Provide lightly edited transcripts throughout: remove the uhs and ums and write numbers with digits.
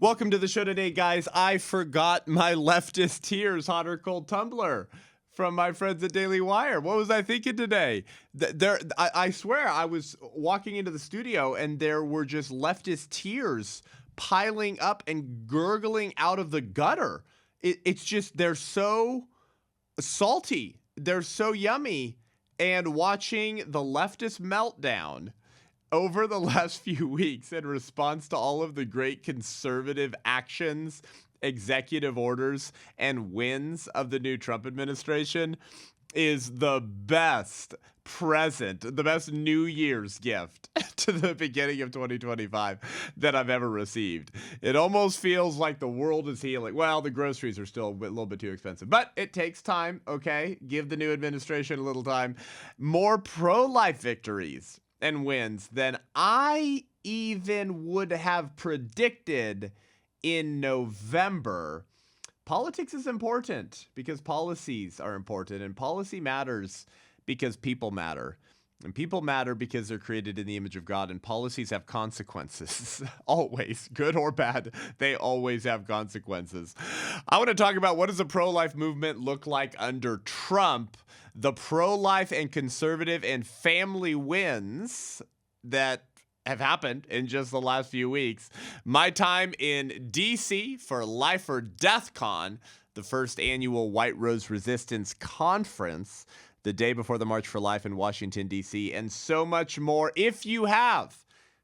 Welcome to the show today, guys. I forgot my leftist tears, hot or cold tumbler from my friends at Daily Wire. What was I thinking today? I swear I was walking into the studio and there were just leftist tears piling up and gurgling out of the gutter. It's just, they're so salty. They're so yummy. And watching the leftist meltdown over the last few weeks in response to all of the great conservative actions, executive orders, and wins of the new Trump administration is the best present, the best New Year's gift to the beginning of 2025 that I've ever received. It almost feels like the world is healing. Well, the groceries are still a little bit too expensive, but it takes time, okay? Give the new administration a little time. More pro-life victories and wins than I even would have predicted in November. Politics is important because policies are important, and policy matters because people matter. And people matter because they're created in the image of God, and policies have consequences. Always, good or bad, they always have consequences. I want to talk about what does a pro-life movement look like under Trump, the pro-life and conservative and family wins that have happened in just the last few weeks. My time in D.C. for Life or Death Con, the first annual White Rose Resistance Conference, the day before the March for Life in Washington, D.C., and so much more. If you have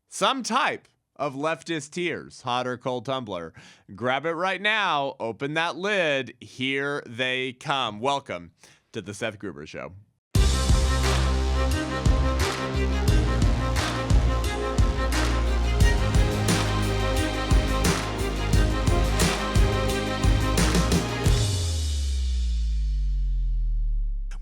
some type of leftist tears, hot or cold tumbler, grab it right now, open that lid, here they come. Welcome to the Seth Gruber Show.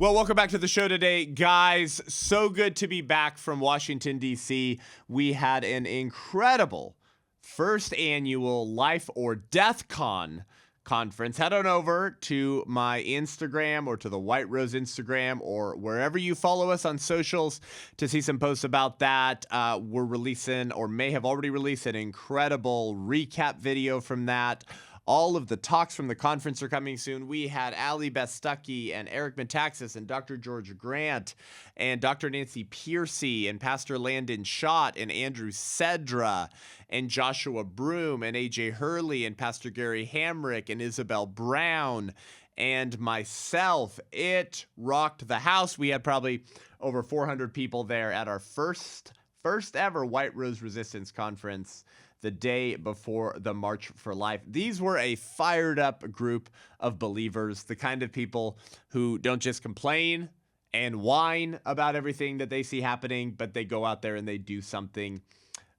Well, welcome back to the show today, guys. So good to be back from Washington, D.C. We had an incredible first annual Life or Death Con conference. Head on over to my Instagram or to the White Rose Instagram or wherever you follow us on socials to see some posts about that. We're releasing, or may have already released, an incredible recap video from that. All of the talks from the conference are coming soon. We had Ali Bestucky and Eric Metaxas and Dr. George Grant and Dr. Nancy Piercy and Pastor Landon Schott and Andrew Cedra and Joshua Broom and AJ Hurley and Pastor Gary Hamrick and Isabel Brown and myself. It rocked the house. We had probably over 400 people there at our first ever White Rose Resistance Conference the day before the March for Life. These were a fired up group of believers, the kind of people who don't just complain and whine about everything that they see happening, but they go out there and they do something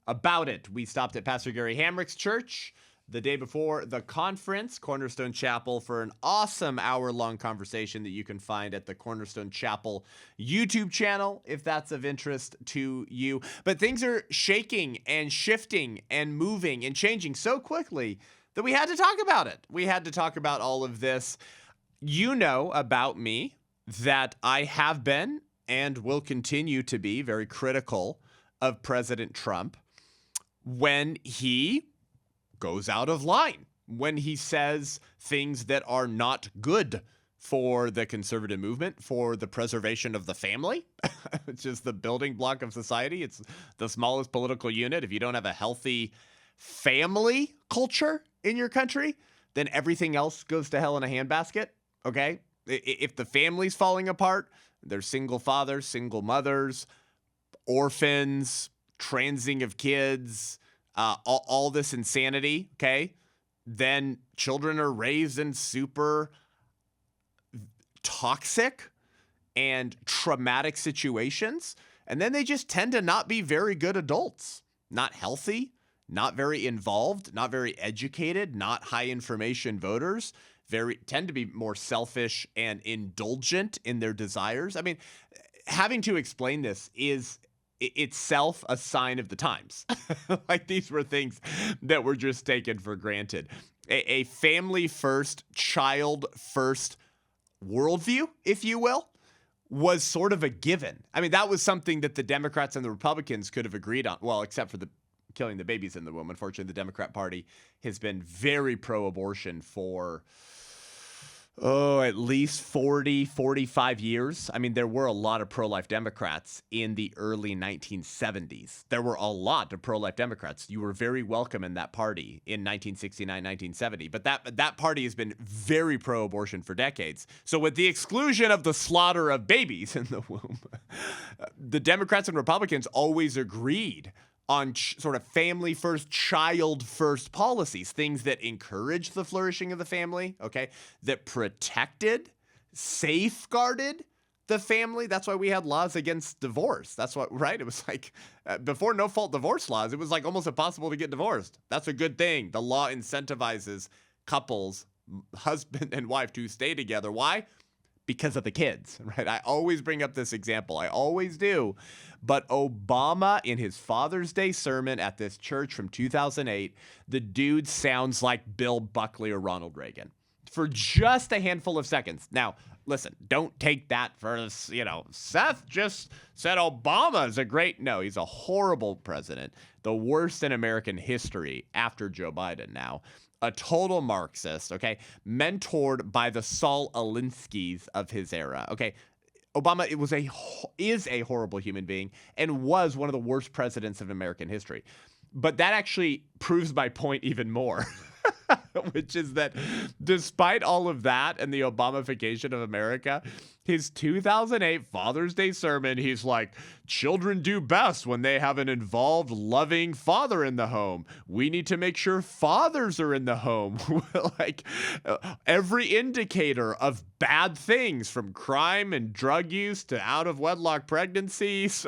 about it. We stopped at Pastor Gary Hamrick's church the day before the conference, Cornerstone Chapel, for an awesome hour-long conversation that you can find at the Cornerstone Chapel YouTube channel, if that's of interest to you. But things are shaking and shifting and moving and changing so quickly that we had to talk about it. We had to talk about all of this. You know about me that I have been and will continue to be very critical of President Trump when he goes out of line, when he says things that are not good for the conservative movement, for the preservation of the family. It's just the building block of society. It's the smallest political unit. If you don't have a healthy family culture in your country, then everything else goes to hell in a handbasket, okay? If the family's falling apart, there's single fathers, single mothers, orphans, transing of kids, all this insanity, okay? Then children are raised in super toxic and traumatic situations, and then they just tend to not be very good adults, not healthy, not very involved, not very educated, not high information voters, tend to be more selfish and indulgent in their desires. I mean, having to explain this is itself a sign of the times. Like, these were things that were just taken for granted. A family first, child first worldview, if you will, was sort of a given. I mean, that was something that the Democrats and the Republicans could have agreed on. Well, except for the killing the babies in the womb. Unfortunately, the Democrat Party has been very pro-abortion for at least 40, 45 years. I mean, there were a lot of pro-life Democrats in the early 1970s. There were a lot of pro-life Democrats. You were very welcome in that party in 1969, 1970. But that party has been very pro-abortion for decades. So with the exclusion of the slaughter of babies in the womb, the Democrats and Republicans always agreed on sort of family first, child first policies, things that encouraged the flourishing of the family, okay, that protected, safeguarded the family. That's why we had laws against divorce. That's what, right? It was like before no fault divorce laws, it was like almost impossible to get divorced. That's a good thing. The law incentivizes couples, husband and wife, to stay together. Why? Because of the kids, right? I always bring up this example. I always do. But Obama, in his Father's Day sermon at this church from 2008, the dude sounds like Bill Buckley or Ronald Reagan for just a handful of seconds. Now, listen, don't take that for, Seth just said Obama is a great... No, he's a horrible president. The worst in American history after Joe Biden now. A total Marxist, okay, mentored by the Saul Alinsky's of his era, okay. Obama is a horrible human being and was one of the worst presidents of American history. But that actually proves my point even more, which is that despite all of that and the Obamification of America, his 2008 Father's Day sermon, he's like, children do best when they have an involved, loving father in the home. We need to make sure fathers are in the home. Like every indicator of bad things, from crime and drug use to out of wedlock pregnancies,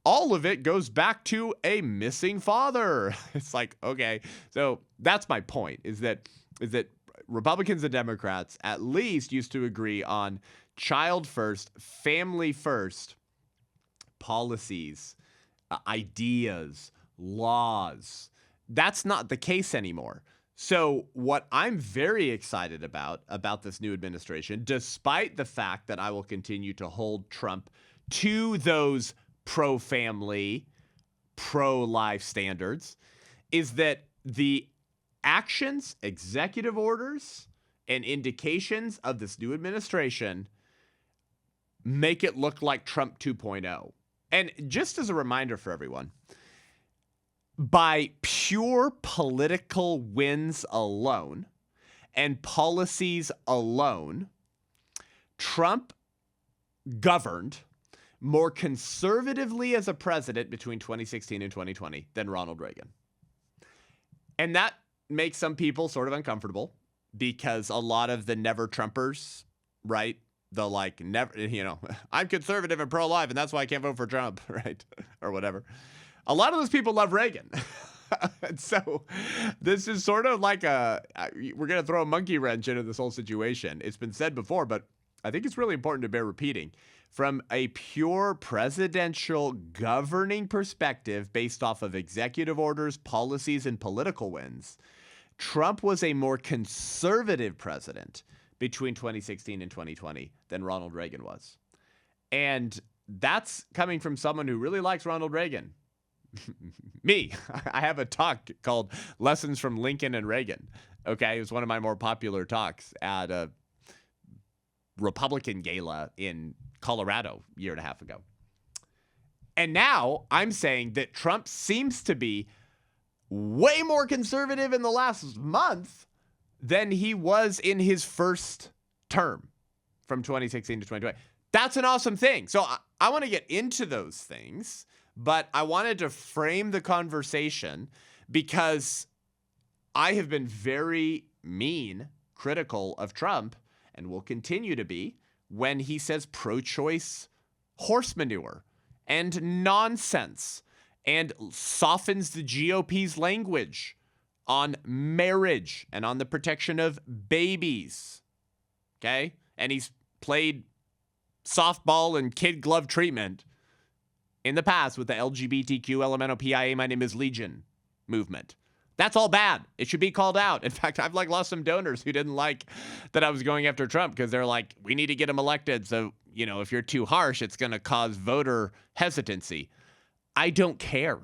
all of it goes back to a missing father. It's like, okay, so that's my point, is that Republicans and Democrats at least used to agree on child first, family first policies, ideas, laws. That's not the case anymore. So what I'm very excited about this new administration, despite the fact that I will continue to hold Trump to those pro-family, pro-life standards, is that the actions, executive orders, and indications of this new administration make it look like Trump 2.0. And just as a reminder for everyone, by pure political wins alone and policies alone, Trump governed more conservatively as a president between 2016 and 2020 than Ronald Reagan. And that makes some people sort of uncomfortable because a lot of the never Trumpers, right? The like never, I'm conservative and pro-life and that's why I can't vote for Trump, right? Or whatever. A lot of those people love Reagan. And so this is sort of like we're going to throw a monkey wrench into this whole situation. It's been said before, but I think it's really important to bear repeating. From a pure presidential governing perspective based off of executive orders, policies, and political wins, Trump was a more conservative president between 2016 and 2020 than Ronald Reagan was. And that's coming from someone who really likes Ronald Reagan. Me. I have a talk called Lessons from Lincoln and Reagan. Okay, it was one of my more popular talks at a Republican gala in Colorado a year and a half ago. And now I'm saying that Trump seems to be way more conservative in the last month than he was in his first term from 2016 to 2020. That's an awesome thing. So I want to get into those things, but I wanted to frame the conversation because I have been very mean, critical of Trump, and will continue to be, when he says pro-choice horse manure and nonsense and softens the GOP's language on marriage and on the protection of babies. Okay? And he's played softball and kid glove treatment in the past with the LGBTQ LMNOPIA My Name is Legion movement. That's all bad. It should be called out. In fact, I've lost some donors who didn't like that I was going after Trump because they're like, we need to get him elected. So, if you're too harsh, it's going to cause voter hesitancy. I don't care.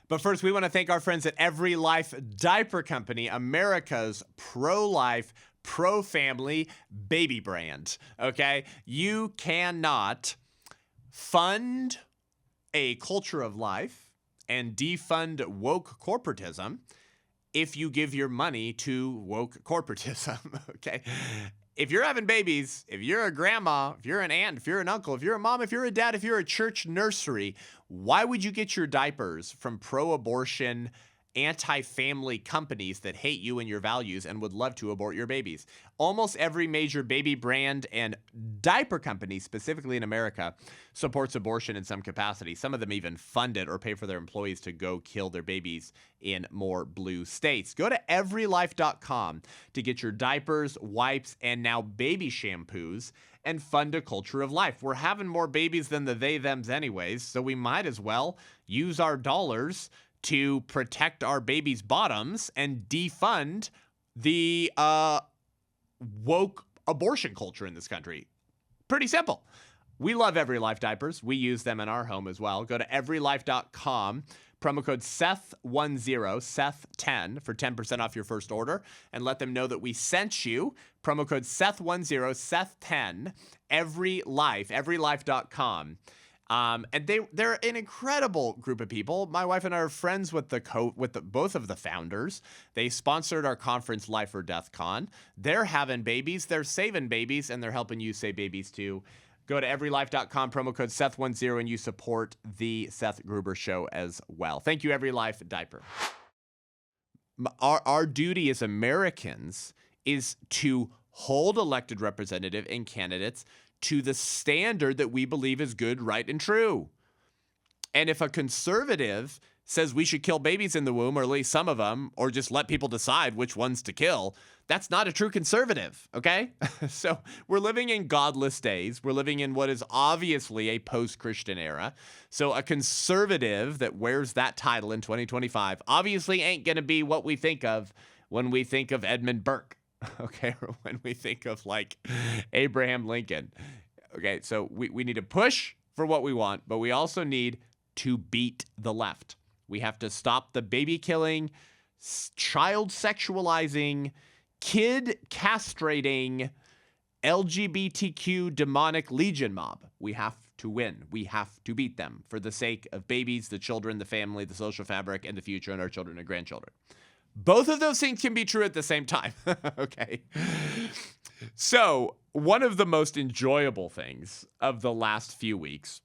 But first, we want to thank our friends at Every Life Diaper Company, America's pro-life, pro-family baby brand. Okay? You cannot fund a culture of life and defund woke corporatism if you give your money to woke corporatism. Okay? If you're having babies, if you're a grandma, if you're an aunt, if you're an uncle, if you're a mom, if you're a dad, if you're a church nursery, why would you get your diapers from pro-abortion, anti-family companies that hate you and your values and would love to abort your babies? Almost every major baby brand and diaper company, specifically in America, supports abortion in some capacity. Some of them even fund it or pay for their employees to go kill their babies in more blue states. Go to everylife.com to get your diapers, wipes, and now baby shampoos and fund a culture of life. We're having more babies than the they-thems anyways, so we might as well use our dollars to protect our babies' bottoms and defund the woke abortion culture in this country. Pretty simple. We love Every Life diapers. We use them in our home as well. Go to everylife.com, promo code Seth10, Seth10 for 10% off your first order, and let them know that we sent you. Promo code Seth10, Seth10, everylife.com. And they're an incredible group of people. My wife and I are friends with both of the founders. They sponsored our conference, Life or Death Con. They're having babies, they're saving babies, and they're helping you save babies too. Go to everylife.com, promo code Seth10, and you support the Seth Gruber Show as well. Thank you, Every Life Diaper. Our duty as Americans is to hold elected representative and candidates to the standard that we believe is good, right, and true. And if a conservative says we should kill babies in the womb, or at least some of them, or just let people decide which ones to kill, that's not a true conservative, okay? So we're living in godless days. We're living in what is obviously a post-Christian era. So a conservative that wears that title in 2025 obviously ain't going to be what we think of when we think of Edmund Burke. Okay, or when we think of like Abraham Lincoln. Okay, so we need to push for what we want, but we also need to beat the left. We have to stop the baby killing, child sexualizing, kid castrating, LGBTQ demonic legion mob. We have to win. We have to beat them for the sake of babies, the children, the family, the social fabric, and the future, and our children and grandchildren. Both of those things can be true at the same time. Okay. So one of the most enjoyable things of the last few weeks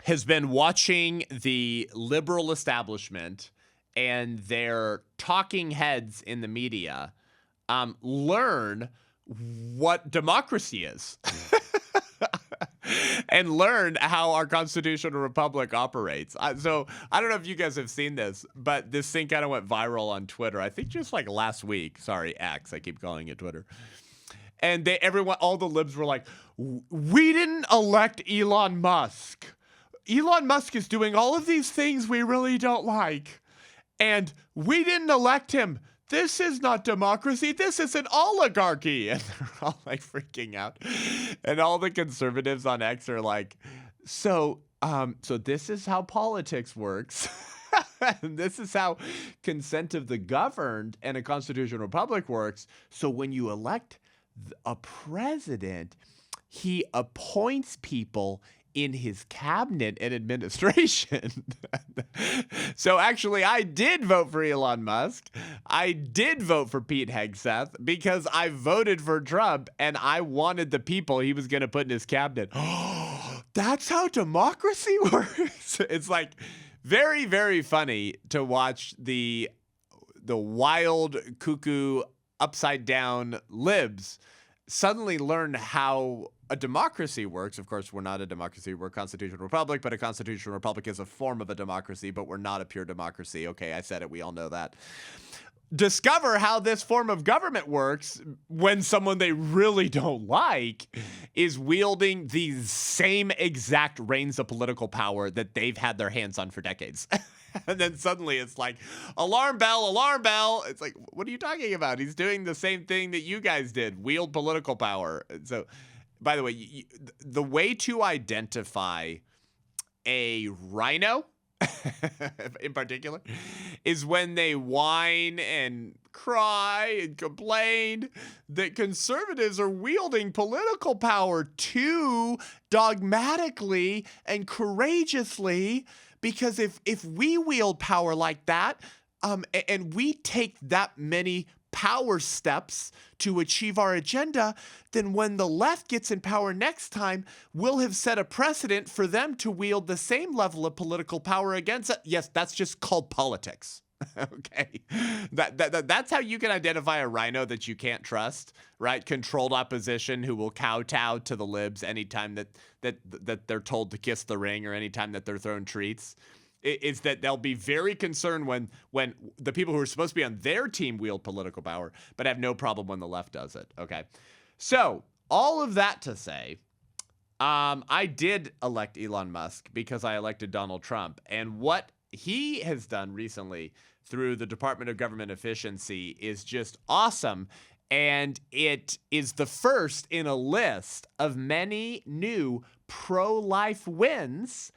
has been watching the liberal establishment and their talking heads in the media learn what democracy is. And learn how our constitutional republic operates. So I don't know if you guys have seen this, but this thing kind of went viral on Twitter. I think just like last week. Sorry, X. I keep calling it Twitter. And all the libs were like, we didn't elect Elon Musk. Elon Musk is doing all of these things we really don't like. And we didn't elect him. This is not democracy. This is an oligarchy. And they're all like freaking out. And all the conservatives on X are like, so this is how politics works. And this is how consent of the governed and a constitutional republic works. So when you elect a president, he appoints people in his cabinet and administration. So actually, I did vote for Elon Musk. I did vote for Pete Hegseth because I voted for Trump and I wanted the people he was going to put in his cabinet. That's how democracy works. It's like very, very funny to watch the wild, cuckoo, upside down libs suddenly learn how a democracy works. Of course, we're not a democracy. We're a constitutional republic, but a constitutional republic is a form of a democracy, but we're not a pure democracy. Okay, I said it. We all know that. Discover how this form of government works when someone they really don't like is wielding the same exact reins of political power that they've had their hands on for decades. And then suddenly it's like, alarm bell, alarm bell. It's like, what are you talking about? He's doing the same thing that you guys did, wield political power. So, by the way, the way to identify a rhino in particular, is when they whine and cry and complain that conservatives are wielding political power too dogmatically and courageously. Because if we wield power like that, and we take that many power steps to achieve our agenda, then when the left gets in power next time, we'll have set a precedent for them to wield the same level of political power against it. Yes, that's just called politics. Okay. That's how you can identify a rhino that you can't trust, right? Controlled opposition who will kowtow to the libs anytime that they're told to kiss the ring or anytime that they're thrown treats. Is that they'll be very concerned when the people who are supposed to be on their team wield political power, but have no problem when the left does it. Okay. So all of that to say, I did elect Elon Musk because I elected Donald Trump. And what he has done recently through the Department of Government Efficiency is just awesome. And it is the first in a list of many new pro-life wins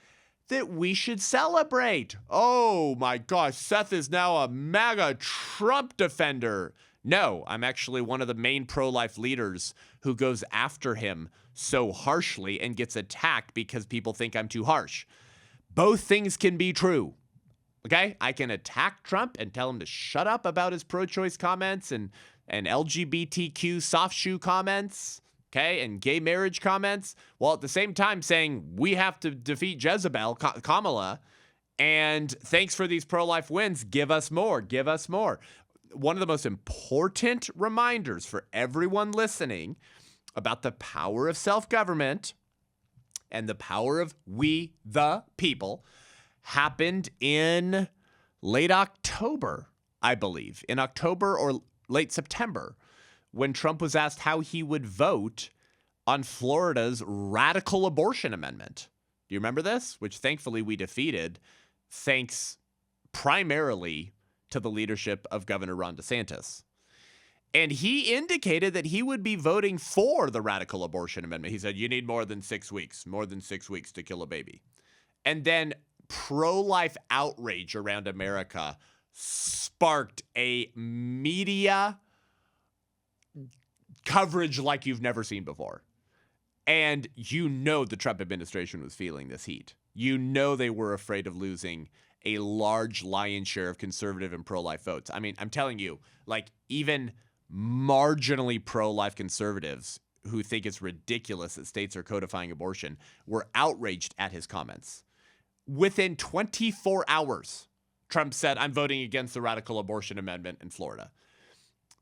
that we should celebrate. Oh my gosh, Seth is now a MAGA Trump defender. No, I'm actually one of the main pro-life leaders who goes after him so harshly and gets attacked because people think I'm too harsh. Both things can be true. Okay? I can attack Trump and tell him to shut up about his pro-choice comments and LGBTQ soft shoe comments. Okay, and gay marriage comments, while at the same time saying we have to defeat Jezebel, Kamala, and thanks for these pro-life wins, give us more, give us more. One of the most important reminders for everyone listening about the power of self-government and the power of we, the people, happened in late October, I believe, in October or late September, when Trump was asked how he would vote on Florida's radical abortion amendment. Do you remember this? Which thankfully we defeated, thanks primarily to the leadership of Governor Ron DeSantis. And he indicated that he would be voting for the radical abortion amendment. He said, you need more than 6 weeks to kill a baby. And then pro-life outrage around America sparked a media coverage like you've never seen before. And you know the Trump administration was feeling this heat. You know they were afraid of losing a large lion's share of conservative and pro-life votes. I mean, I'm telling you, like even marginally pro-life conservatives who think it's ridiculous that states are codifying abortion were outraged at his comments. Within 24 hours, Trump said, I'm voting against the radical abortion amendment in Florida.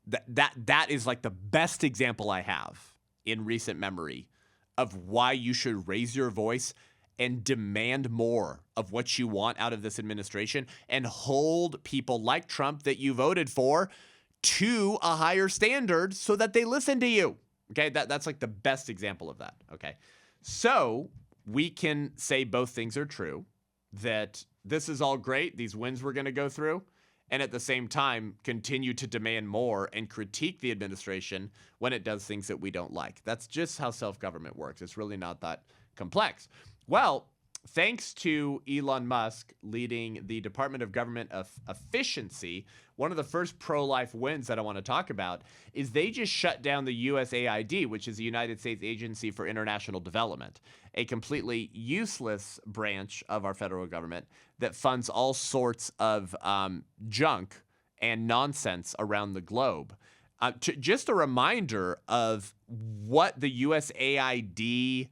That is like the best example I have in recent memory of why you should raise your voice and demand more of what you want out of this administration and hold people like Trump that you voted for to a higher standard so that they listen to you. Okay, that's like the best example of that. Okay, so we can say both things are true, that this is all great, these wins we're going to go through, and at the same time continue to demand more and critique the administration when it does things that we don't like. That's just how self-government works. It's really not that complex. Well, thanks to Elon Musk leading the Department of Government Efficiency, one of the first pro-life wins that I want to talk about is they just shut down the USAID, which is the United States Agency for International Development, a completely useless branch of our federal government that funds all sorts of junk and nonsense around the globe. Just a reminder of what the USAID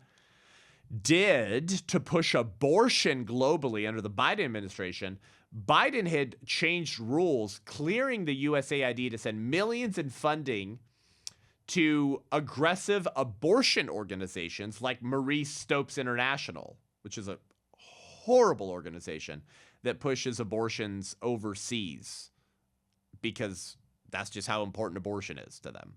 did to push abortion globally under the Biden administration. Biden had changed rules, clearing the USAID to send millions in funding to aggressive abortion organizations like Marie Stopes International, which is a horrible organization that pushes abortions overseas because that's just how important abortion is to them.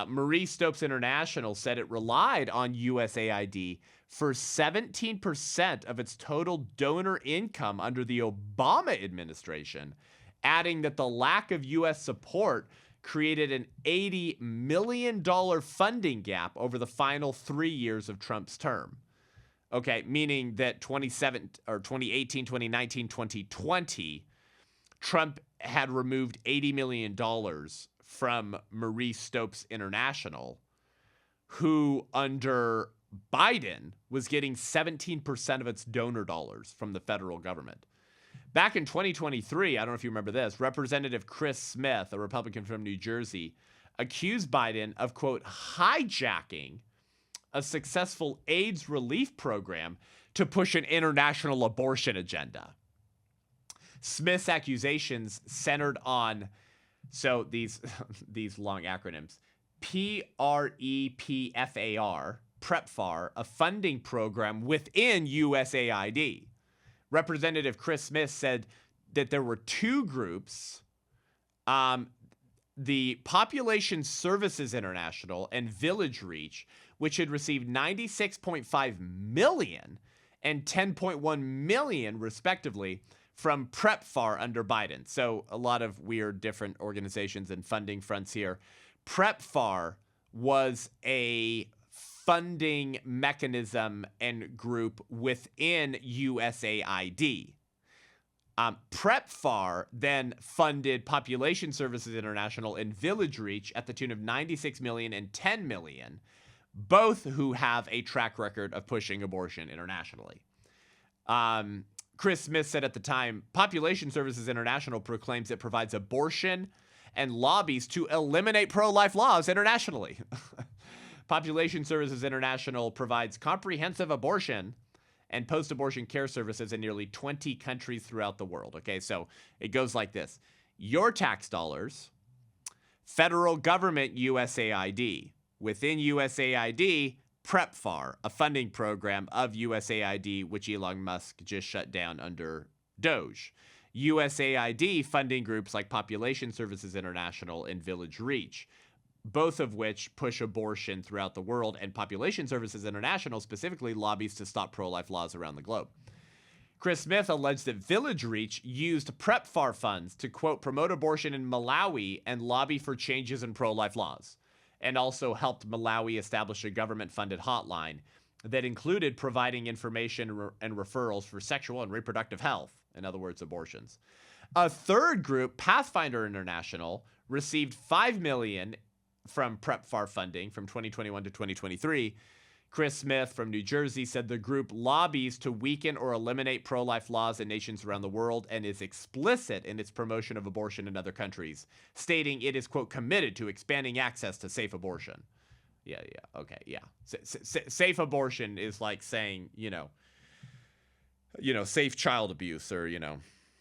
Marie Stopes International said it relied on USAID for 17% of its total donor income under the Obama administration, adding that the lack of U.S. support created an $80 million funding gap over the final 3 years of Trump's term. Okay, meaning that 2018, 2019, 2020, Trump had removed $80 million from Marie Stopes International, who under Biden was getting 17% of its donor dollars from the federal government. Back in 2023, I don't know if you remember this, Representative Chris Smith, a Republican from New Jersey, accused Biden of, quote, hijacking a successful AIDS relief program to push an international abortion agenda. Smith's accusations centered on, so these long acronyms, PREPFAR, PrEPFAR, a funding program within USAID. Representative Chris Smith said that there were two groups, the Population Services International and Village Reach, which had received $96.5 million and $10.1 million, respectively, from PrEPFAR under Biden. So a lot of weird different organizations and funding fronts here. PrEPFAR was a funding mechanism and group within USAID. PrEPFAR then funded Population Services International and Village Reach at the tune of $96 million and $10 million, both who have a track record of pushing abortion internationally. Chris Smith said at the time, Population Services International proclaims it provides abortion and lobbies to eliminate pro-life laws internationally. Population Services International provides comprehensive abortion and post-abortion care services in nearly 20 countries throughout the world. Okay, so it goes like this. Your tax dollars, federal government USAID. Within USAID, PrEPFAR, a funding program of USAID, which Elon Musk just shut down under Doge. USAID funding groups like Population Services International and Village Reach, both of which push abortion throughout the world, and Population Services International specifically lobbies to stop pro-life laws around the globe. Chris Smith alleged that Village Reach used PrEPFAR funds to, quote, promote abortion in Malawi and lobby for changes in pro-life laws, and also helped Malawi establish a government-funded hotline that included providing information and referrals for sexual and reproductive health, in other words, abortions. A third group, Pathfinder International, received $5 million from PrEPFAR funding from 2021 to 2023. Chris Smith from New Jersey said the group lobbies to weaken or eliminate pro-life laws in nations around the world and is explicit in its promotion of abortion in other countries, stating it is, quote, committed to expanding access to safe abortion. Yeah, okay, yeah. Safe abortion is like saying, safe child abuse or,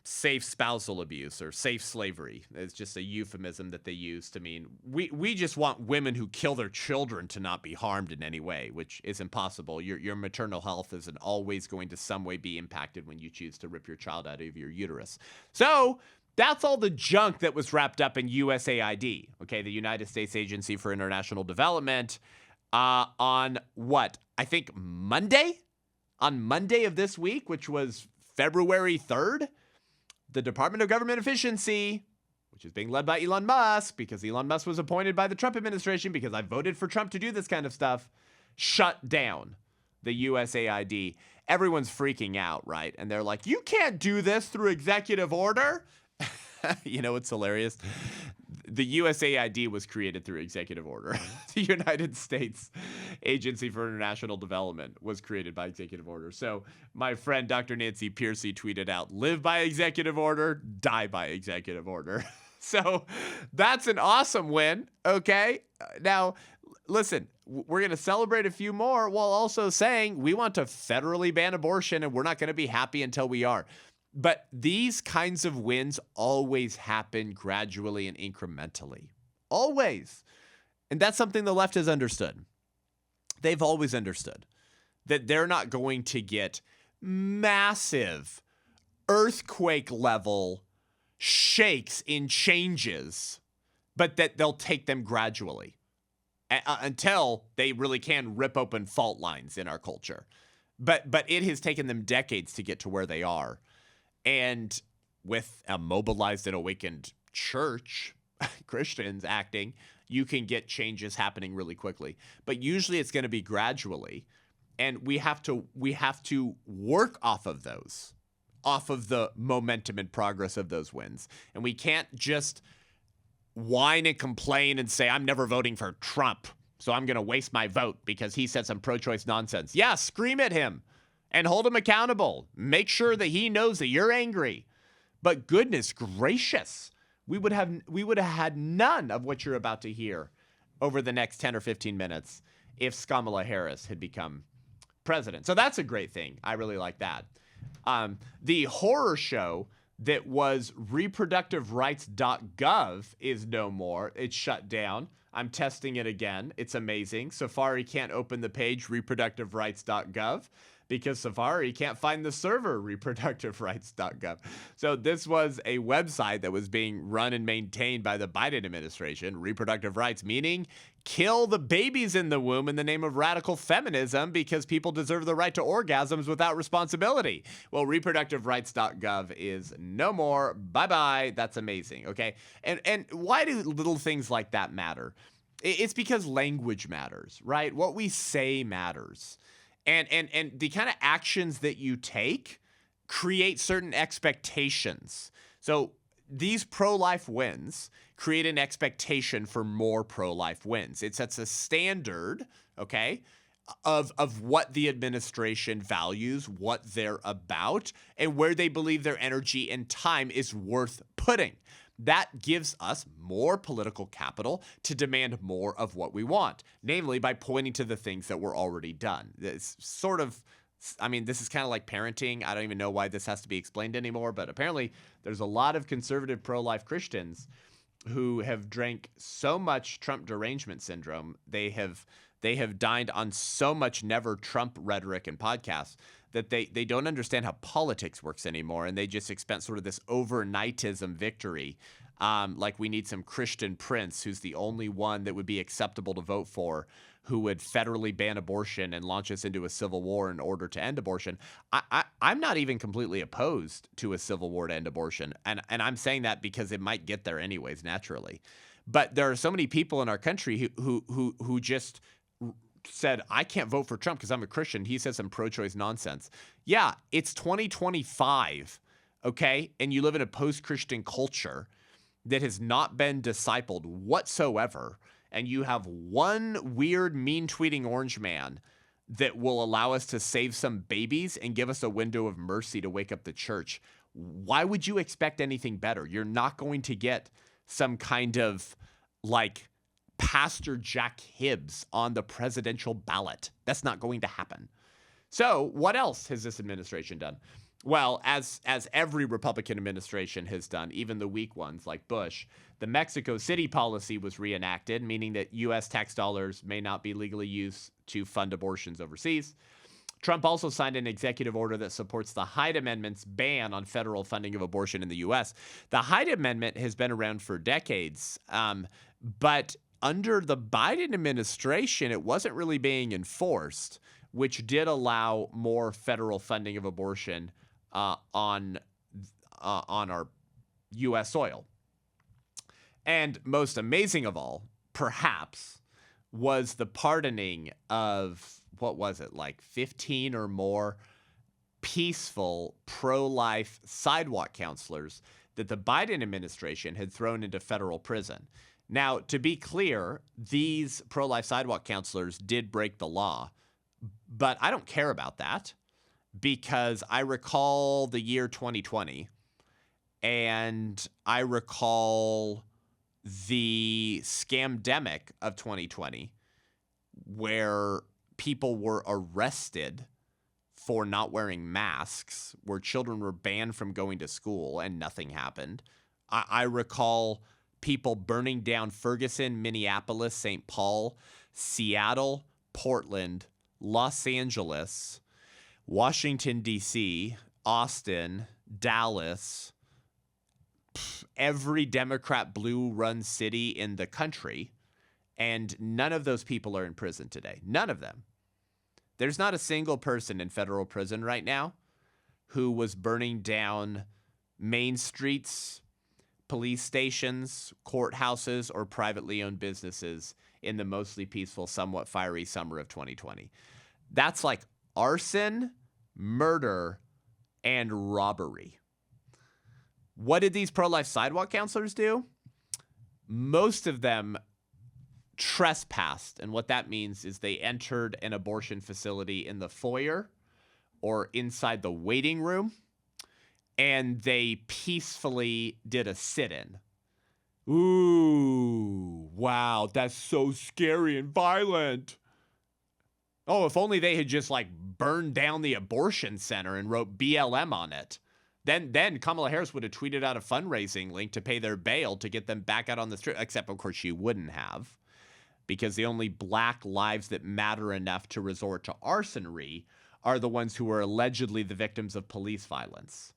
safe spousal abuse or safe slavery. It's just a euphemism that they use to mean we just want women who kill their children to not be harmed in any way, which is impossible. Your maternal health isn't always going to some way be impacted when you choose to rip your child out of your uterus. So that's all the junk that was wrapped up in USAID, okay, the United States Agency for International Development, on what? I think Monday? On Monday of this week, which was February 3rd, the Department of Government Efficiency, which is being led by Elon Musk, because Elon Musk was appointed by the Trump administration, because I voted for Trump to do this kind of stuff, shut down the USAID. Everyone's freaking out, right? And they're like, you can't do this through executive order. You know what's hilarious? The USAID was created through executive order. The United States Agency for International Development was created by executive order. So my friend Dr. Nancy Pearcey tweeted out, live by executive order, die by executive order. So that's an awesome win, okay? Now, listen, we're going to celebrate a few more while also saying we want to federally ban abortion, and we're not going to be happy until we are. But these kinds of wins always happen gradually and incrementally. Always. And that's something the left has understood. They've always understood that they're not going to get massive earthquake level shakes in changes, but that they'll take them gradually until they really can rip open fault lines in our culture. But it has taken them decades to get to where they are. And with a mobilized and awakened church, Christians acting, you can get changes happening really quickly. But usually it's going to be gradually. And we have to work off of those, off of the momentum and progress of those wins. And we can't just whine and complain and say, I'm never voting for Trump, so I'm going to waste my vote because he said some pro-choice nonsense. Yeah, scream at him and hold him accountable. Make sure that he knows that you're angry. But goodness gracious, we would have had none of what you're about to hear over the next 10 or 15 minutes if Kamala Harris had become president. So that's a great thing. I really like that. The horror show that was reproductiverights.gov is no more. It's shut down. I'm testing it again. It's amazing. Safari can't open the page reproductiverights.gov because Safari can't find the server reproductiverights.gov. So this was a website that was being run and maintained by the Biden administration. Reproductive rights, meaning kill the babies in the womb in the name of radical feminism because people deserve the right to orgasms without responsibility. Well, reproductiverights.gov is no more. Bye-bye. That's amazing. Okay. And why do little things like that matter? It's because language matters, right? What we say matters. And the kind of actions that you take create certain expectations. So these pro-life wins create an expectation for more pro-life wins. It sets a standard, okay, of what the administration values, what they're about, and where they believe their energy and time is worth putting. That gives us more political capital to demand more of what we want, namely by pointing to the things that were already done. It's sort of, I mean, this is kind of like parenting. I don't even know why this has to be explained anymore, but apparently there's a lot of conservative pro-life Christians who have drank so much Trump derangement syndrome. They have dined on so much never Trump rhetoric and podcasts that they don't understand how politics works anymore, and they just expect sort of this overnightism victory. Like we need some Christian prince who's the only one that would be acceptable to vote for, who would federally ban abortion and launch us into a civil war in order to end abortion. I'm not even completely opposed to a civil war to end abortion, and I'm saying that because it might get there anyways naturally. But there are so many people in our country who just said, I can't vote for Trump because I'm a Christian. He says some pro-choice nonsense. Yeah, it's 2025, okay? And you live in a post-Christian culture that has not been discipled whatsoever. And you have one weird, mean-tweeting orange man that will allow us to save some babies and give us a window of mercy to wake up the church. Why would you expect anything better? You're not going to get some kind of, like, Pastor Jack Hibbs on the presidential ballot. That's not going to happen. So what else has this administration done? Well, as every Republican administration has done, even the weak ones like Bush, the Mexico City policy was reenacted, meaning that U.S. tax dollars may not be legally used to fund abortions overseas. Trump also signed an executive order that supports the Hyde Amendment's ban on federal funding of abortion in the U.S. The Hyde Amendment has been around for decades, but under the Biden administration, it wasn't really being enforced, which did allow more federal funding of abortion on our U.S. soil. And most amazing of all, perhaps, was the pardoning of, what was it, like 15 or more peaceful pro-life sidewalk counselors that the Biden administration had thrown into federal prison. Now, to be clear, these pro-life sidewalk counselors did break the law, but I don't care about that because I recall the year 2020, and I recall the scamdemic of 2020 where people were arrested for not wearing masks, where children were banned from going to school and nothing happened. I recall people burning down Ferguson, Minneapolis, St. Paul, Seattle, Portland, Los Angeles, Washington, D.C., Austin, Dallas, every Democrat blue-run city in the country, and none of those people are in prison today. None of them. There's not a single person in federal prison right now who was burning down main streets, police stations, courthouses, or privately owned businesses in the mostly peaceful, somewhat fiery summer of 2020. That's like arson, murder, and robbery. What did these pro-life sidewalk counselors do? Most of them trespassed, and what that means is they entered an abortion facility in the foyer or inside the waiting room, and they peacefully did a sit-in. Ooh, wow, that's so scary and violent. Oh, if only they had just like burned down the abortion center and wrote BLM on it. Then Kamala Harris would have tweeted out a fundraising link to pay their bail to get them back out on the street, except of course she wouldn't have, because the only black lives that matter enough to resort to arsonry are the ones who are allegedly the victims of police violence.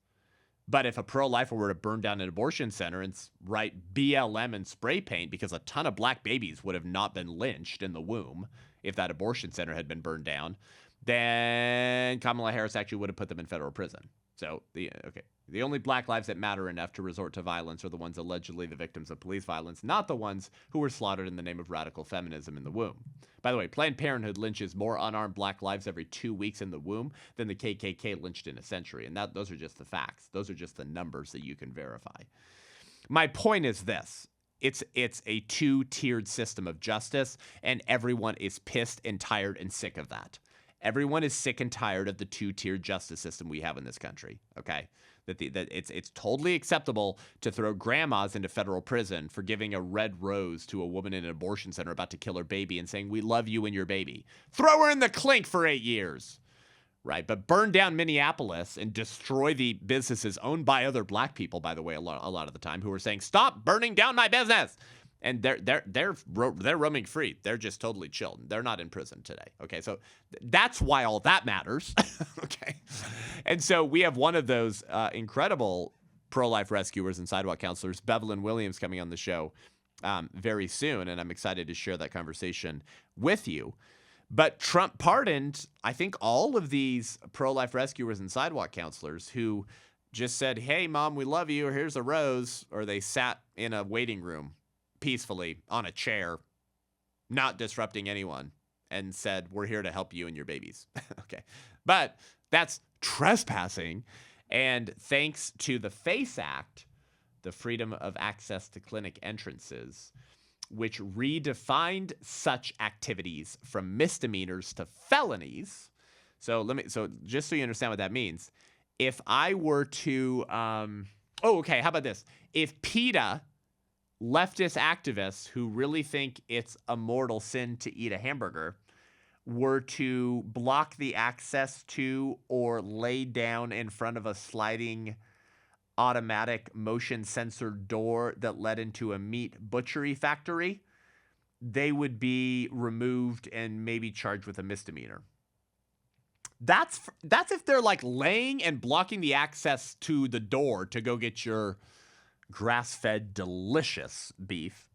But if a pro-lifer were to burn down an abortion center and write BLM in spray paint, because a ton of black babies would have not been lynched in the womb if that abortion center had been burned down, then Kamala Harris actually would have put them in federal prison. So, the only black lives that matter enough to resort to violence are the ones allegedly the victims of police violence, not the ones who were slaughtered in the name of radical feminism in the womb. By the way, Planned Parenthood lynches more unarmed black lives every 2 weeks in the womb than the KKK lynched in a century. And those are just the facts. Those are just the numbers that you can verify. My point is this. It's a two-tiered system of justice, and everyone is pissed and tired and sick of that. Everyone is sick and tired of the two-tiered justice system we have in this country, okay? That it's totally acceptable to throw grandmas into federal prison for giving a red rose to a woman in an abortion center about to kill her baby and saying, "We love you and your baby." Throw her in the clink for 8 years, right? But burn down Minneapolis and destroy the businesses owned by other black people, by the way, a lot of the time, who are saying, "Stop burning down my business." And they're roaming free. They're just totally chilled. They're not in prison today. Okay, so that's why all that matters. Okay, and so we have one of those incredible pro-life rescuers and sidewalk counselors, Bevelyn Williams, coming on the show very soon, and I'm excited to share that conversation with you. But Trump pardoned, I think, all of these pro-life rescuers and sidewalk counselors who just said, "Hey, Mom, we love you," or "Here's a rose," or they sat in a waiting room peacefully on a chair, not disrupting anyone, and said, "We're here to help you and your babies." Okay. But that's trespassing. And thanks to the FACE Act, the Freedom of Access to Clinic Entrances, which redefined such activities from misdemeanors to felonies. So just so you understand what that means, if I were to, how about this? If PETA, leftist activists who really think it's a mortal sin to eat a hamburger, were to block the access to or lay down in front of a sliding automatic motion sensor door that led into a meat butchery factory, they would be removed and maybe charged with a misdemeanor. That's if they're like laying and blocking the access to the door to go get your grass-fed delicious beef.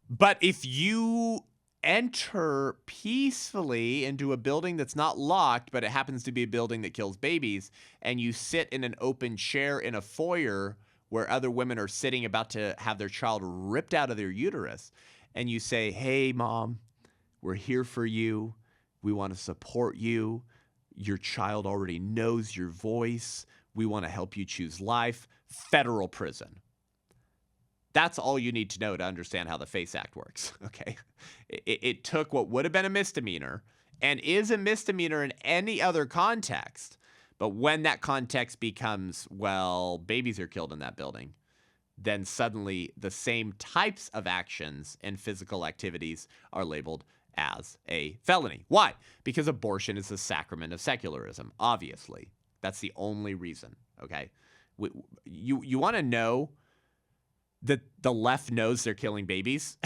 But if you enter peacefully into a building that's not locked, but it happens to be a building that kills babies, and you sit in an open chair in a foyer where other women are sitting about to have their child ripped out of their uterus, and you say, "Hey, Mom, we're here for you. We want to support you. Your child already knows your voice. We want to help you choose life." Federal prison. That's all you need to know to understand how the FACE Act works, okay? It took what would have been a misdemeanor and is a misdemeanor in any other context, but when that context becomes, well, babies are killed in that building, then suddenly the same types of actions and physical activities are labeled as a felony. Why? Because abortion is the sacrament of secularism, obviously. That's the only reason, okay? You want to know that the left knows they're killing babies?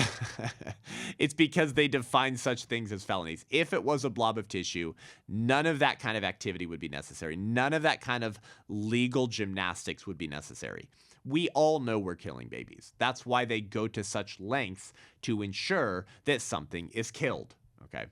It's because they define such things as felonies. If it was a blob of tissue, none of that kind of activity would be necessary. None of that kind of legal gymnastics would be necessary. We all know we're killing babies. That's why they go to such lengths to ensure that something is killed, okay?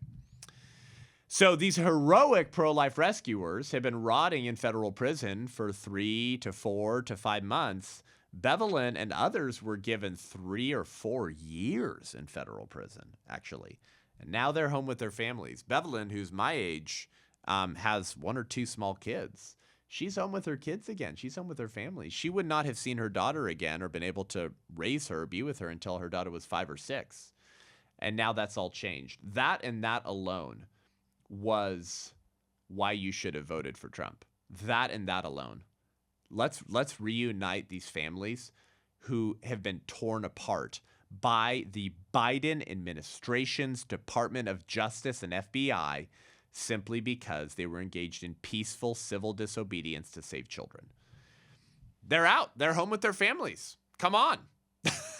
So these heroic pro-life rescuers have been rotting in federal prison for 3 to 4 to 5 months. Bevelyn and others were given 3 or 4 years in federal prison, actually. And now they're home with their families. Bevelyn, who's my age, has 1 or 2 small kids. She's home with her kids again. She's home with her family. She would not have seen her daughter again or been able to raise her or be with her until her daughter was 5 or 6. And now that's all changed. That and that alone was why you should have voted for Trump. That and that alone. Let's reunite these families who have been torn apart by the Biden administration's Department of Justice and FBI simply because they were engaged in peaceful civil disobedience to save children. They're out. They're home with their families. Come on.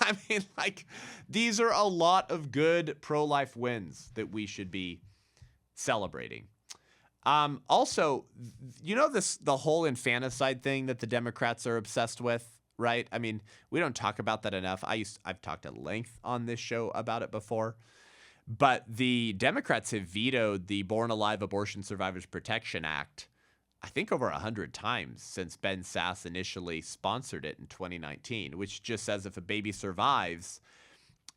I mean, like, these are a lot of good pro-life wins that we should be celebrating. Also, you know, the whole infanticide thing that the Democrats are obsessed with, right? I mean, we don't talk about that enough. I've talked at length on this show about it before, but the Democrats have vetoed the Born Alive Abortion Survivors Protection Act, I think over 100 times since Ben Sasse initially sponsored it in 2019, which just says if a baby survives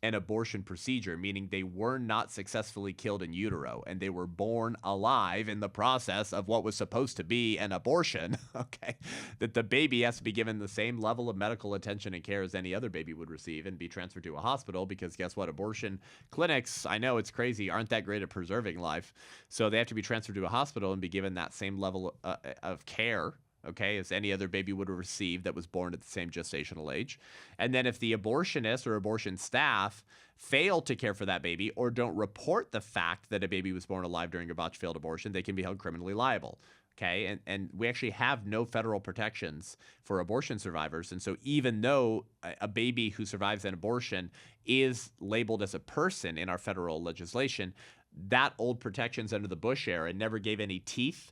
an abortion procedure, meaning they were not successfully killed in utero and they were born alive in the process of what was supposed to be an abortion, okay, that the baby has to be given the same level of medical attention and care as any other baby would receive and be transferred to a hospital, because guess what? Abortion clinics, I know it's crazy, aren't that great at preserving life. So they have to be transferred to a hospital and be given that same level of care, okay, as any other baby would have received that was born at the same gestational age. And then if the abortionist or abortion staff fail to care for that baby or don't report the fact that a baby was born alive during a botched failed abortion, they can be held criminally liable. Okay, and we actually have no federal protections for abortion survivors. And so even though a baby who survives an abortion is labeled as a person in our federal legislation, that old protections under the Bush era never gave any teeth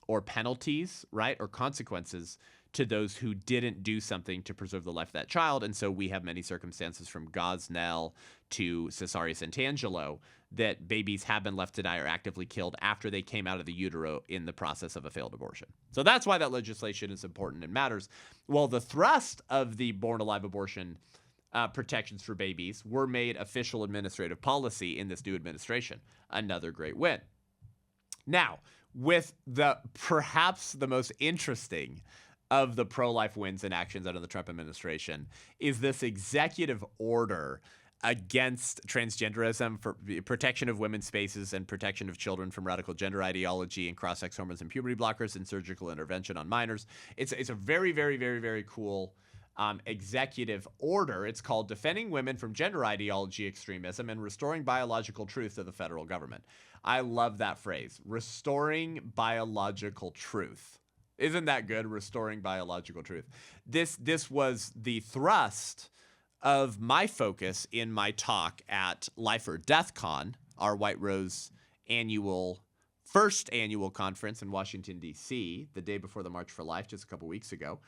or penalties, right, or consequences to those who didn't do something to preserve the life of that child. And so we have many circumstances from Gosnell to Cesario Santangelo that babies have been left to die or actively killed after they came out of the utero in the process of a failed abortion. So that's why that legislation is important and matters. Well, the thrust of the Born Alive abortion protections for babies were made official administrative policy in this new administration. Another great win. Now, with perhaps the most interesting of the pro-life wins and actions under the Trump administration is this executive order against transgenderism for protection of women's spaces and protection of children from radical gender ideology and cross-sex hormones and puberty blockers and surgical intervention on minors. It's a very, very, very, very cool executive order. It's called Defending Women from Gender Ideology Extremism and Restoring Biological Truth to the Federal Government. I love that phrase, restoring biological truth. Isn't that good? Restoring biological truth. This was the thrust of my focus in my talk at Life or Death Con, our White Rose first annual conference in Washington, D.C., the day before the March for Life, just a couple weeks ago.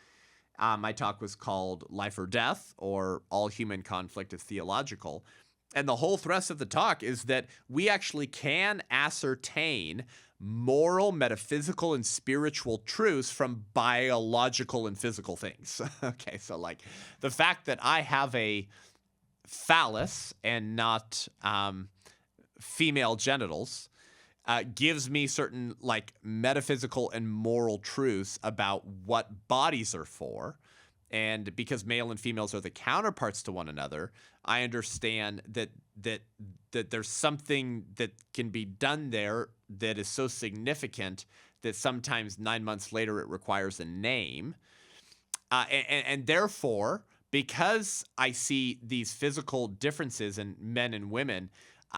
My talk was called Life or Death, or All Human Conflict is Theological. And the whole thrust of the talk is that we actually can ascertain moral, metaphysical, and spiritual truths from biological and physical things. Okay, so like the fact that I have a phallus and not female genitals gives me certain like metaphysical and moral truths about what bodies are for. And because male and females are the counterparts to one another, I understand that there's something that can be done there that is so significant that sometimes 9 months later it requires a name. And therefore, because I see these physical differences in men and women,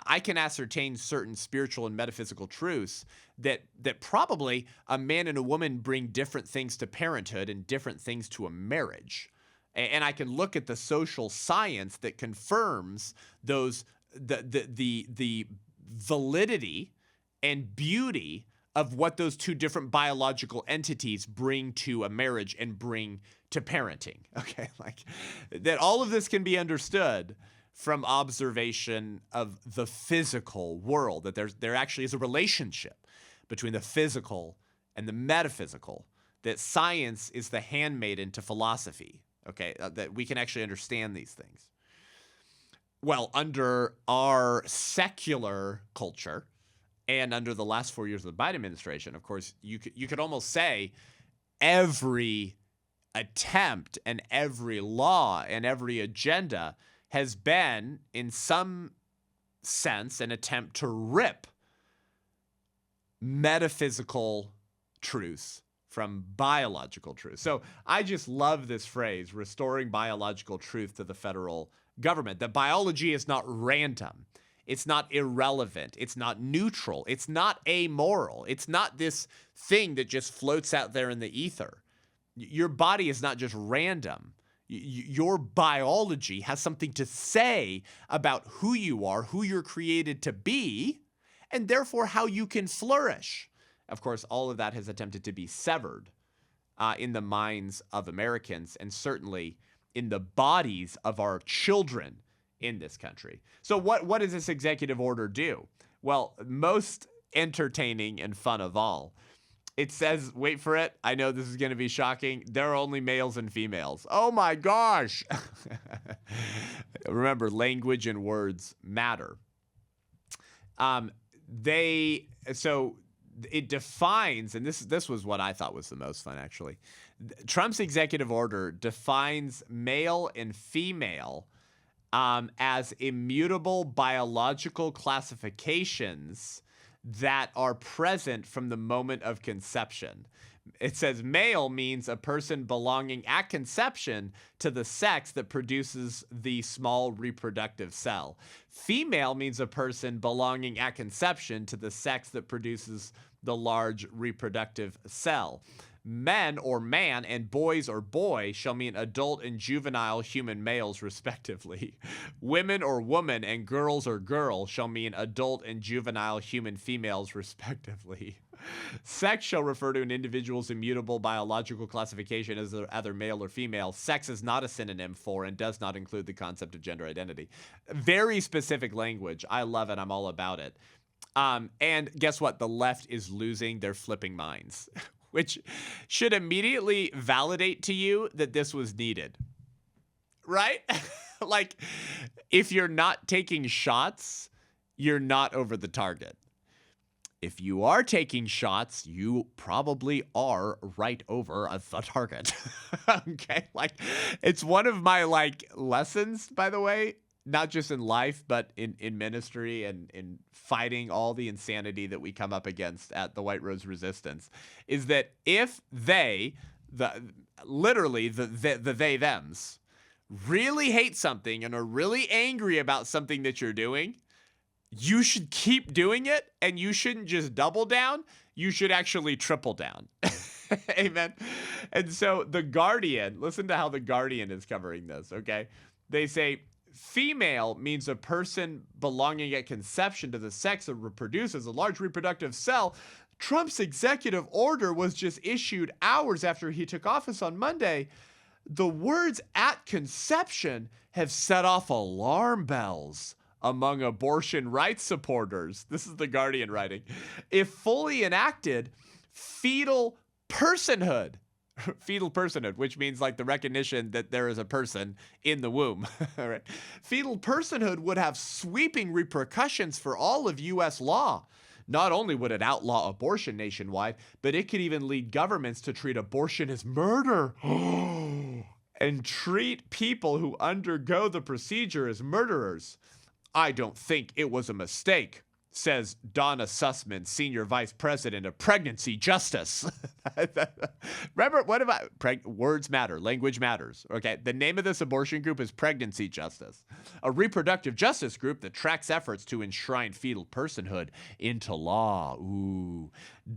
I can ascertain certain spiritual and metaphysical truths that probably a man and a woman bring different things to parenthood and different things to a marriage. And I can look at the social science that confirms those the validity and beauty of what those two different biological entities bring to a marriage and bring to parenting. Okay, like that all of this can be understood from observation of the physical world, that there actually is a relationship between the physical and the metaphysical, that science is the handmaiden to philosophy, okay, that we can actually understand these things. Well, under our secular culture and under the last 4 years of the Biden administration, of course, you could almost say every attempt and every law and every agenda has been, in some sense, an attempt to rip metaphysical truths from biological truth. So I just love this phrase, restoring biological truth to the federal government. That biology is not random. It's not irrelevant. It's not neutral. It's not amoral. It's not this thing that just floats out there in the ether. Your body is not just random. Your biology has something to say about who you are, who you're created to be, and therefore how you can flourish. Of course, all of that has attempted to be severed in the minds of Americans and certainly in the bodies of our children in this country. So what does this executive order do? Well, most entertaining and fun of all, it says, wait for it, I know this is going to be shocking, there are only males and females. Oh my gosh! Remember, language and words matter. It defines, and this was what I thought was the most fun, actually. Trump's executive order defines male and female as immutable biological classifications that are present from the moment of conception. It says male means a person belonging at conception to the sex that produces the small reproductive cell. Female means a person belonging at conception to the sex that produces the large reproductive cell. Men or man and boys or boy shall mean adult and juvenile human males, respectively. Women or woman and girls or girl shall mean adult and juvenile human females, respectively. Sex shall refer to an individual's immutable biological classification as either male or female. Sex is not a synonym for and does not include the concept of gender identity. Very specific language. I love it. I'm all about it. And guess what? The left is losing their flipping minds, which should immediately validate to you that this was needed, right? Like, if you're not taking shots, you're not over the target. If you are taking shots, you probably are right over the target. Okay? Like, it's one of my, lessons, by the way, not just in life, but in ministry and in fighting all the insanity that we come up against at the White Rose Resistance, is that if they, literally the they-thems, really hate something and are really angry about something that you're doing, you should keep doing it, and you shouldn't just double down. You should actually triple down. Amen. And so The Guardian, listen to how The Guardian is covering this, okay? They say, female means a person belonging at conception to the sex that reproduces a large reproductive cell. Trump's executive order was just issued hours after he took office on Monday. The words "at conception" have set off alarm bells among abortion rights supporters. This is The Guardian writing. If fully enacted, fetal personhood, which means the recognition that there is a person in the womb. All right. Fetal personhood would have sweeping repercussions for all of U.S. law. Not only would it outlaw abortion nationwide, but it could even lead governments to treat abortion as murder and treat people who undergo the procedure as murderers. I don't think it was a mistake, says Donna Sussman, Senior Vice President of Pregnancy Justice. Remember, words matter, language matters. Okay, the name of this abortion group is Pregnancy Justice, a reproductive justice group that tracks efforts to enshrine fetal personhood into law. Ooh.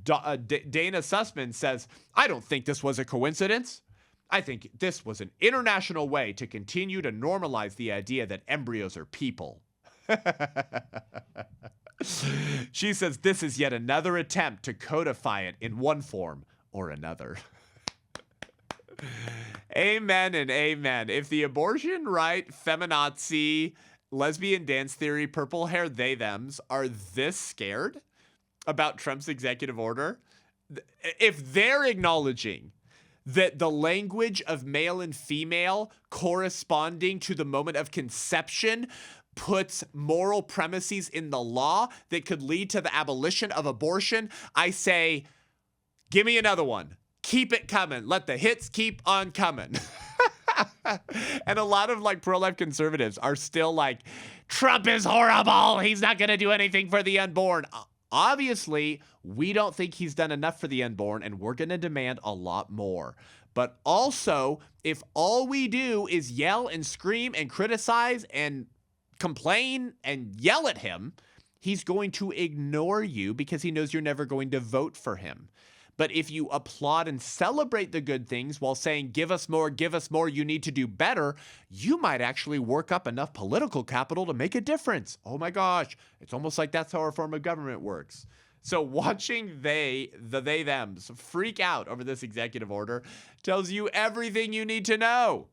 Dana Sussman says, I don't think this was a coincidence. I think this was an international way to continue to normalize the idea that embryos are people. She says this is yet another attempt to codify it in one form or another. Amen and amen. If the abortion right, feminazi, lesbian dance theory, purple hair they-thems are this scared about Trump's executive order, if they're acknowledging that the language of male and female corresponding to the moment of conception puts moral premises in the law that could lead to the abolition of abortion, I say, give me another one. Keep it coming. Let the hits keep on coming. And a lot of like pro-life conservatives are still like, Trump is horrible. He's not going to do anything for the unborn. Obviously, we don't think he's done enough for the unborn, and we're going to demand a lot more. But also, if all we do is yell and scream and criticize and complain and yell at him, he's going to ignore you because he knows you're never going to vote for him. But if you applaud and celebrate the good things while saying, give us more, you need to do better, you might actually work up enough political capital to make a difference. Oh my gosh, it's almost like that's how our form of government works. So watching the thems freak out over this executive order tells you everything you need to know.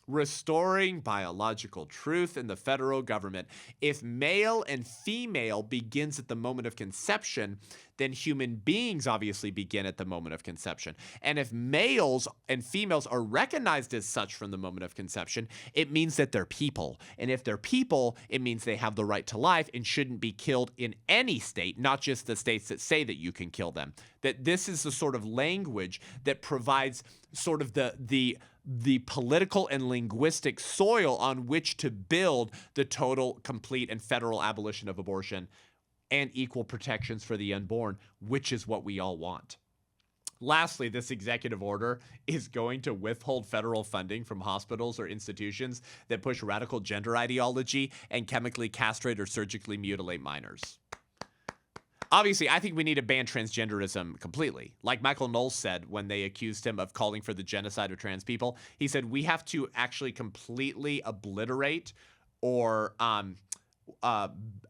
Restoring biological truth in the federal government. If male and female begins at the moment of conception, then human beings obviously begin at the moment of conception. And if males and females are recognized as such from the moment of conception, it means that they're people. And if they're people, it means they have the right to life and shouldn't be killed in any state, not just the states that say that you can kill them. That this is the sort of language that provides sort of the political and linguistic soil on which to build the total, complete, and federal abolition of abortion and equal protections for the unborn, which is what we all want. Lastly, this executive order is going to withhold federal funding from hospitals or institutions that push radical gender ideology and chemically castrate or surgically mutilate minors. Obviously, I think we need to ban transgenderism completely. Like Michael Knowles said when they accused him of calling for the genocide of trans people, he said we have to actually completely obliterate or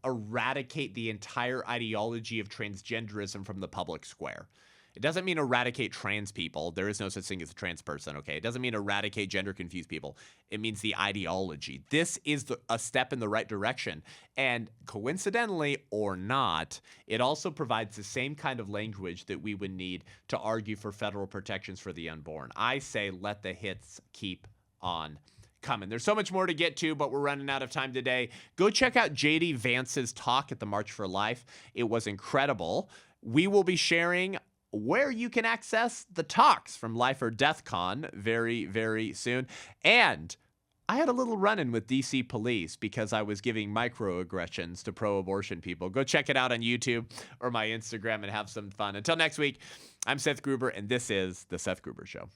eradicate the entire ideology of transgenderism from the public square. It doesn't mean eradicate trans people. There is no such thing as a trans person, okay? It doesn't mean eradicate gender-confused people. It means the ideology. This is a step in the right direction. And coincidentally or not, it also provides the same kind of language that we would need to argue for federal protections for the unborn. I say let the hits keep on coming. There's so much more to get to, but we're running out of time today. Go check out J.D. Vance's talk at the March for Life. It was incredible. We will be sharing where you can access the talks from Life or Death Con very, very soon. And I had a little run-in with DC police because I was giving microaggressions to pro-abortion people. Go check it out on YouTube or my Instagram and have some fun. Until next week, I'm Seth Gruber, and this is The Seth Gruber Show.